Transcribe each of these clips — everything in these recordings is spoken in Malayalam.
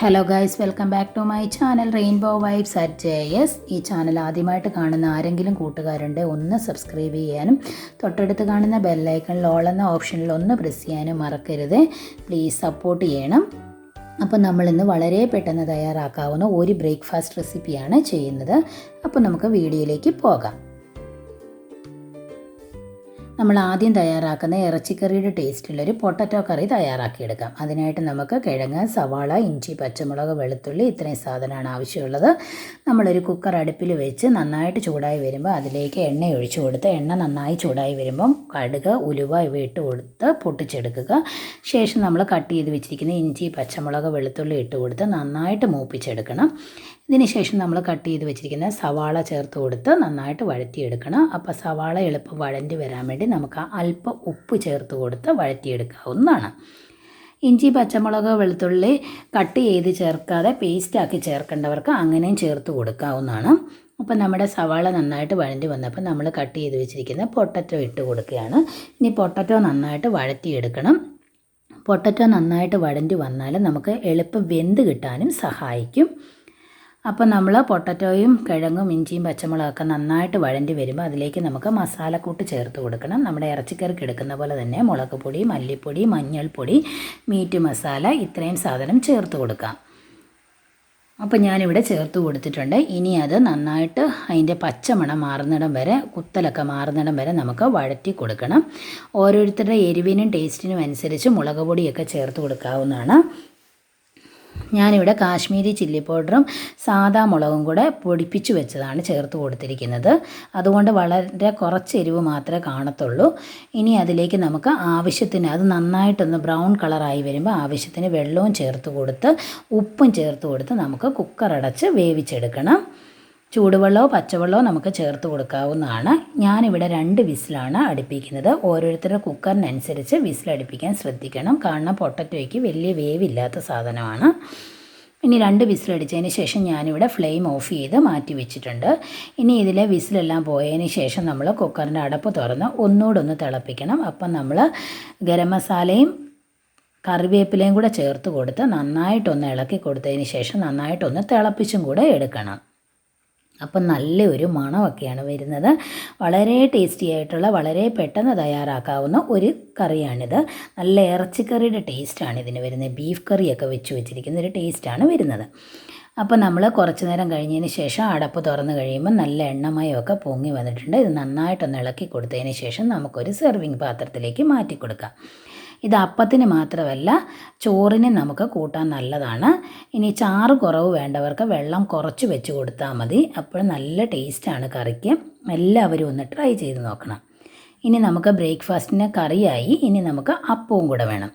Hello guys, welcome back to my channel Rainbowvibes at JS. ഈ ചാനൽ ആദ്യമായിട്ട് കാണുന്ന ആരെങ്കിലും കൂട്ടുകാരുണ്ട് ഒന്ന് സബ്സ്ക്രൈബ് ചെയ്യാനും തൊട്ടടുത്ത് കാണുന്ന ബെല്ലൈക്കണിൽ ഓൾ എന്ന ഓപ്ഷനിൽ ഒന്ന് പ്രസ് ചെയ്യാനും മറക്കരുത്. പ്ലീസ് സപ്പോർട്ട് ചെയ്യണം. അപ്പോൾ നമ്മളിന്ന് വളരെ പെട്ടെന്ന് തയ്യാറാക്കാവുന്ന ഒരു ബ്രേക്ക്ഫാസ്റ്റ് റെസിപ്പിയാണ് ചെയ്യുന്നത്. അപ്പോൾ നമുക്ക് വീഡിയോയിലേക്ക് പോകാം. നമ്മൾ ആദ്യം തയ്യാറാക്കുന്ന ഇറച്ചിക്കറിയുടെ ടേസ്റ്റുള്ളൊരു പൊട്ടറ്റോ കറി തയ്യാറാക്കിയെടുക്കാം. അതിനായിട്ട് നമുക്ക് കിഴങ്ങ്, സവാള, ഇഞ്ചി, പച്ചമുളക്, വെളുത്തുള്ളി ഇത്രയും സാധനമാണ് ആവശ്യമുള്ളത്. നമ്മളൊരു കുക്കർ അടുപ്പിൽ വെച്ച് നന്നായിട്ട് ചൂടായി വരുമ്പോൾ അതിലേക്ക് എണ്ണ ഒഴിച്ചു കൊടുത്ത് എണ്ണ നന്നായി ചൂടായി വരുമ്പം കടുക്, ഉലുവ ഇവ ഇട്ട് കൊടുത്ത് പൊട്ടിച്ചെടുക്കുക. ശേഷം നമ്മൾ കട്ട് ചെയ്ത് വെച്ചിരിക്കുന്ന ഇഞ്ചി, പച്ചമുളക്, വെളുത്തുള്ളി ഇട്ട് കൊടുത്ത് നന്നായിട്ട് മൂപ്പിച്ചെടുക്കണം. ഇതിന് ശേഷം നമ്മൾ കട്ട് ചെയ്ത് വെച്ചിരിക്കുന്ന സവാള ചേർത്ത് കൊടുത്ത് നന്നായിട്ട് വഴറ്റിയെടുക്കണം. അപ്പോൾ സവാള എളുപ്പം വഴറ്റി വരാൻ വേണ്ടി നമുക്ക് അല്പം ഉപ്പ് ചേർത്ത് കൊടുത്ത് വഴറ്റിയെടുക്കാവുന്നതാണ്. ഇഞ്ചി, പച്ചമുളക്, വെളുത്തുള്ളി കട്ട് ചെയ്ത് ചേർക്കാതെ പേസ്റ്റാക്കി ചേർക്കേണ്ടവർക്ക് അങ്ങനെയും ചേർത്ത് കൊടുക്കാവുന്നതാണ്. അപ്പോൾ നമ്മുടെ സവാള നന്നായിട്ട് വഴറ്റി വന്നപ്പോൾ നമ്മൾ കട്ട് ചെയ്ത് വെച്ചിരിക്കുന്ന പൊട്ടറ്റോ ഇട്ട് കൊടുക്കുകയാണ്. ഇനി പൊട്ടറ്റോ നന്നായിട്ട് വഴറ്റിയെടുക്കണം. പൊട്ടറ്റോ നന്നായിട്ട് വഴറ്റി വന്നാൽ നമുക്ക് എളുപ്പം വെന്ത് കിട്ടാനും സഹായിക്കും. അപ്പോൾ നമ്മൾ പൊട്ടറ്റോയും കിഴങ്ങും ഇഞ്ചിയും പച്ചമുളകൊക്കെ നന്നായിട്ട് വഴറ്റി വരുമ്പോൾ അതിലേക്ക് നമുക്ക് മസാലക്കൂട്ട് ചേർത്ത് കൊടുക്കണം. നമ്മുടെ ഇറച്ചിക്കറിക്ക് എടുക്കുന്ന പോലെ തന്നെ മുളക് പൊടി, മല്ലിപ്പൊടി, മഞ്ഞൾപ്പൊടി, മീറ്റ് മസാല ഇത്രയും സാധനം ചേർത്ത് കൊടുക്കാം. അപ്പോൾ ഞാനിവിടെ ചേർത്ത് കൊടുത്തിട്ടുണ്ട്. ഇനി അത് നന്നായിട്ട് അതിൻ്റെ പച്ചമണം മാറുന്നിടം വരെ, കുത്തലൊക്കെ മാറുന്നിടം വരെ നമുക്ക് വഴറ്റി കൊടുക്കണം. ഓരോരുത്തരുടെ എരിവിനും ടേസ്റ്റിനും അനുസരിച്ച് മുളക് പൊടിയൊക്കെ ചേർത്ത് കൊടുക്കാവുന്നതാണ്. ഞാനിവിടെ കാശ്മീരി ചില്ലി പൗഡറും സാദാ മുളകും കൂടെ പൊടിപ്പിച്ച് വെച്ചതാണ് ചേർത്ത് കൊടുത്തിരിക്കുന്നത്. അതുകൊണ്ട് വളരെ കുറച്ച് എരിവ് മാത്രമേ കാണത്തുള്ളൂ. ഇനി അതിലേക്ക് നമുക്ക് ആവശ്യത്തിന്, അത് നന്നായിട്ടൊന്ന് ബ്രൗൺ കളറായി വരുമ്പോൾ ആവശ്യത്തിന് വെള്ളവും ചേർത്ത് കൊടുത്ത് ഉപ്പും ചേർത്ത് കൊടുത്ത് നമുക്ക് കുക്കർ അടച്ച് വേവിച്ചെടുക്കണം. ചൂടുവെള്ളമോ പച്ചവെള്ളമോ നമുക്ക് ചേർത്ത് കൊടുക്കാവുന്നതാണ്. ഞാനിവിടെ 2 വിസിലാണ് അടുപ്പിക്കുന്നത്. ഓരോരുത്തരുടെ കുക്കറിനനുസരിച്ച് വിസിലടുപ്പിക്കാൻ ശ്രദ്ധിക്കണം. കാരണം പൊട്ടറ്റോയ്ക്ക് വലിയ വേവില്ലാത്ത സാധനമാണ്. ഇനി 2 വിസിലടിച്ചതിന് ശേഷം ഞാനിവിടെ ഫ്ലെയിം ഓഫ് ചെയ്ത് മാറ്റി വെച്ചിട്ടുണ്ട്. ഇനി ഇതിലെ വിസിലെല്ലാം പോയതിന് ശേഷം നമ്മൾ കുക്കറിൻ്റെ അടപ്പ് തുറന്ന് ഒന്നുകൂടെ തിളപ്പിക്കണം. അപ്പം നമ്മൾ ഗരം മസാലയും കറിവേപ്പിലയും കൂടെ ചേർത്ത് കൊടുത്ത് നന്നായിട്ടൊന്ന് ഇളക്കി കൊടുത്തതിന് ശേഷം നന്നായിട്ടൊന്ന് തിളപ്പിച്ചും കൂടെ എടുക്കണം. അപ്പം നല്ലൊരു മണമൊക്കെയാണ് വരുന്നത്. വളരെ ടേസ്റ്റി ആയിട്ടുള്ള, വളരെ പെട്ടെന്ന് തയ്യാറാക്കാവുന്ന ഒരു കറിയാണിത്. നല്ല ഇറച്ചിക്കറിയുടെ ടേസ്റ്റാണ് ഇതിന് വരുന്നത്. ബീഫ് കറിയൊക്കെ വെച്ചിരിക്കുന്ന ഒരു ടേസ്റ്റാണ് വരുന്നത്. അപ്പോൾ നമ്മൾ കുറച്ച് നേരം കഴിഞ്ഞതിന് ശേഷം അടപ്പ് തുറന്ന് കഴിയുമ്പോൾ നല്ല എണ്ണമയമൊക്കെ പൊങ്ങി വന്നിട്ടുണ്ട്. ഇത് നന്നായിട്ടൊന്ന് ഇളക്കി കൊടുത്തതിന് ശേഷം നമുക്കൊരു സെർവിങ് പാത്രത്തിലേക്ക് മാറ്റി കൊടുക്കാം. ഇത് അപ്പത്തിന് മാത്രമല്ല ചോറിന് നമുക്ക് കൂട്ടാൻ നല്ലതാണ്. ഇനി ചാറ് കുറവ് വേണ്ടവർക്ക് വെള്ളം കുറച്ച് വെച്ച് കൊടുത്താൽ മതി. അപ്പോൾ നല്ല ടേസ്റ്റാണ് കറിക്ക്. എല്ലാവരും ഒന്ന് ട്രൈ ചെയ്ത് നോക്കണം. ഇനി നമുക്ക് ബ്രേക്ക്ഫാസ്റ്റിന് കറിയായി. ഇനി നമുക്ക് അപ്പവും കൂടെ വേണം.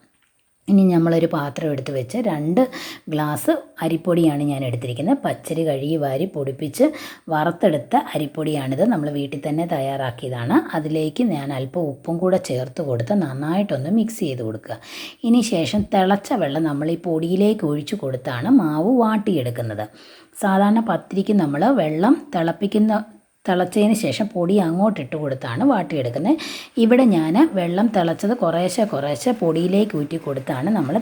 ഇനി നമ്മളൊരു പാത്രം എടുത്ത് വെച്ച് 2 ഗ്ലാസ് അരിപ്പൊടിയാണ് ഞാൻ എടുത്തിരിക്കുന്നത്. പച്ചരി കഴുകി വാരി പൊടിപ്പിച്ച് വറുത്തെടുത്ത അരിപ്പൊടിയാണിത്. നമ്മൾ വീട്ടിൽ തന്നെ തയ്യാറാക്കിയതാണ്. അതിലേക്ക് ഞാൻ അല്പം ഉപ്പും കൂടെ ചേർത്ത് കൊടുത്ത് നന്നായിട്ടൊന്ന് മിക്സ് ചെയ്ത് കൊടുക്കുക. ഇനി ശേഷം തിളച്ച വെള്ളം നമ്മൾ ഈ പൊടിയിലേക്ക് ഒഴിച്ചു കൊടുത്താണ് മാവ് വാട്ടിയെടുക്കുന്നത്. സാധാരണ പത്തിരിക്ക് നമ്മൾ വെള്ളം തിളച്ചതിന് ശേഷം പൊടി അങ്ങോട്ടിട്ട് കൊടുത്താണ് വാട്ടിയെടുക്കുന്നത്. ഇവിടെ ഞാൻ വെള്ളം തിളച്ചത് കുറേശ്ശെ പൊടിയിലേക്ക് ഊറ്റി കൊടുത്താണ് നമ്മൾ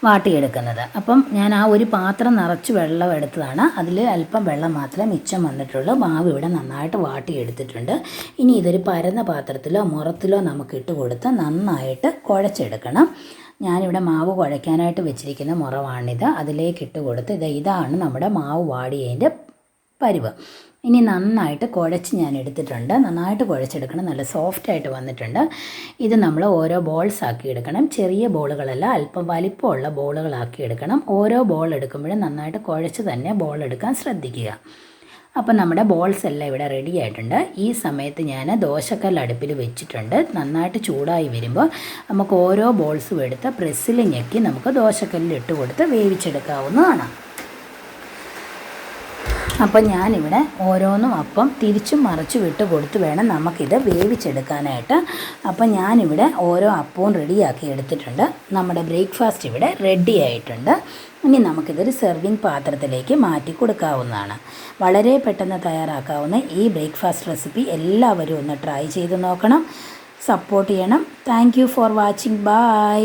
വാട്ടിയെടുക്കുന്നത്. അപ്പം ഞാൻ ആ ഒരു പാത്രം നിറച്ച് വെള്ളം എടുത്തതാണ്. അതിൽ അല്പം വെള്ളം മാത്രമേ മിച്ചം വന്നിട്ടുള്ളൂ. മാവ് ഇവിടെ നന്നായിട്ട് വാട്ടിയെടുത്തിട്ടുണ്ട്. ഇനി ഇതൊരു പരന്ന പാത്രത്തിലോ മുറത്തിലോ നമുക്ക് ഇട്ട് കൊടുത്ത് നന്നായിട്ട് കുഴച്ചെടുക്കണം. ഞാനിവിടെ മാവ് കുഴയ്ക്കാനായിട്ട് വെച്ചിരിക്കുന്ന മുറവാണിത്. അതിലേക്ക് ഇട്ട് കൊടുത്ത് ഇതാണ് നമ്മുടെ മാവ് വാടിയതിൻ്റെ പരുവ്. ഇനി നന്നായിട്ട് കുഴച്ച് ഞാൻ എടുത്തിട്ടുണ്ട്. നന്നായിട്ട് കുഴച്ചെടുക്കണം. നല്ല സോഫ്റ്റായിട്ട് വന്നിട്ടുണ്ട്. ഇത് നമ്മൾ ഓരോ ബോൾസ് ആക്കി എടുക്കണം. ചെറിയ ബോളുകളല്ല, അല്പം വലിപ്പമുള്ള ബോളുകളാക്കി എടുക്കണം. ഓരോ ബോൾ എടുക്കുമ്പോഴും നന്നായിട്ട് കുഴച്ച് തന്നെ ബോൾ എടുക്കാൻ ശ്രദ്ധിക്കുക. അപ്പം നമ്മുടെ ബോൾസ് എല്ലാം ഇവിടെ റെഡി ആയിട്ടുണ്ട്. ഈ സമയത്ത് ഞാൻ ദോശക്കല്ല് അടുപ്പിൽ വെച്ചിട്ടുണ്ട്. നന്നായിട്ട് ചൂടായി വരുമ്പോൾ നമുക്ക് ഓരോ ബോൾസും എടുത്ത് പ്രസ്സിൽ ഞെക്കി നമുക്ക് ദോശക്കല്ലിൽ ഇട്ട് കൊടുത്ത് വേവിച്ചെടുക്കാവുന്നതാണ്. അപ്പം ഞാനിവിടെ ഓരോന്നും അപ്പം തിരിച്ചും മറിച്ചും ഇട്ട് കൊടുത്ത് വേണം നമുക്കിത് വേവിച്ചെടുക്കാനായിട്ട്. അപ്പം ഞാനിവിടെ ഓരോ അപ്പവും റെഡിയാക്കി എടുത്തിട്ടുണ്ട്. നമ്മുടെ ബ്രേക്ക്ഫാസ്റ്റ് ഇവിടെ റെഡി ആയിട്ടുണ്ട്. ഇനി നമുക്കിതൊരു സെർവിങ് പാത്രത്തിലേക്ക് മാറ്റി കൊടുക്കാവുന്നതാണ്. വളരെ പെട്ടെന്ന് തയ്യാറാക്കാവുന്ന ഈ ബ്രേക്ക്ഫാസ്റ്റ് റെസിപ്പി എല്ലാവരും ഒന്ന് ട്രൈ ചെയ്ത് നോക്കണം. സപ്പോർട്ട് ചെയ്യണം. Thank you for watching. By.